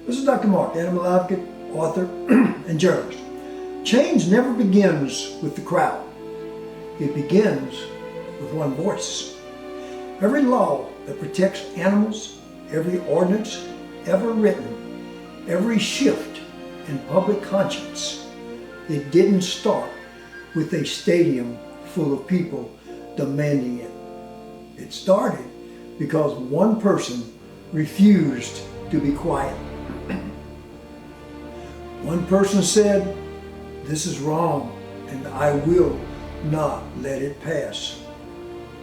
This is Dr. Mark, animal advocate, author, and journalist. Change never begins with the crowd. It begins with one voice. Every law that protects animals, every ordinance ever written, every shift in public conscience, it didn't start with a stadium full of people demanding it. It started because one person refused to be quiet. One person said, "This is wrong, and I will not let it pass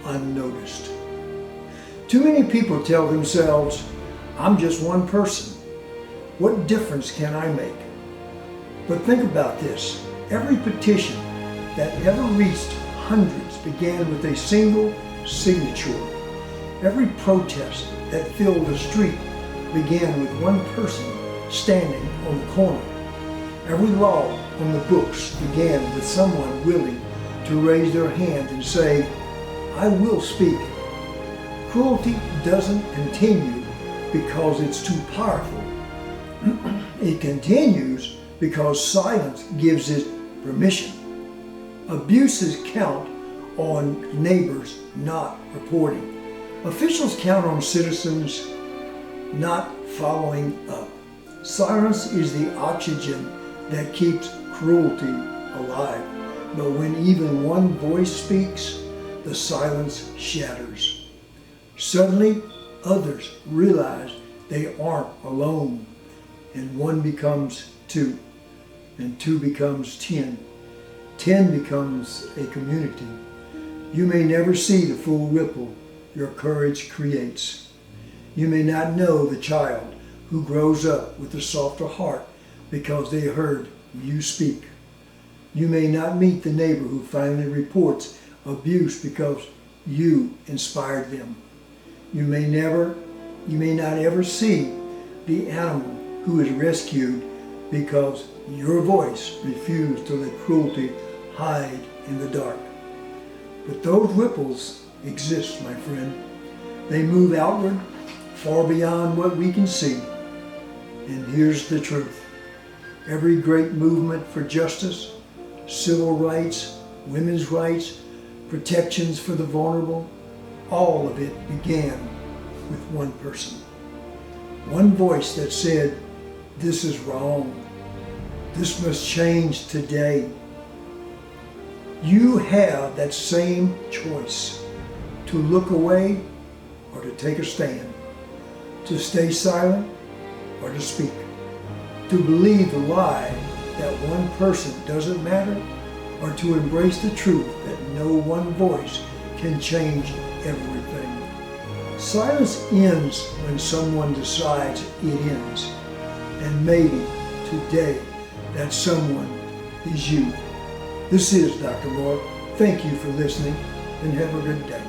unnoticed." Too many people tell themselves, "I'm just one person. What difference can I make?" But think about this. Every petition that ever reached hundreds began with a single signature. Every protest that filled the street began with one person standing on the corner. Every law on the books began with someone willing to raise their hand and say, "I will speak." Cruelty doesn't continue because it's too powerful. It continues because silence gives it permission. Abuses count on neighbors not reporting. Officials count on citizens not following up. Silence is the oxygen that keeps cruelty alive. But when even one voice speaks, the silence shatters. Suddenly, others realize they aren't alone, and one becomes two, and two becomes 10. 10 becomes a community. You may never see the full ripple your courage creates. You may not know the child who grows up with a softer heart because they heard you speak. You may not meet the neighbor who finally reports abuse because you inspired them. You may not ever see the animal who is rescued because your voice refused to let cruelty hide in the dark. But those ripples exist, my friend. They move outward, far beyond what we can see. And here's the truth. Every great movement for justice, civil rights, women's rights, protections for the vulnerable, all of it began with one person. One voice that said, "This is wrong. This must change today." You have that same choice, to look away or to take a stand, to stay silent or to speak, to believe the lie that one person doesn't matter, or to embrace the truth that no one voice can change everything. Silence ends when someone decides it ends, and maybe today that someone is you. This is Dr. Mark. Thank you for listening, and have a good day.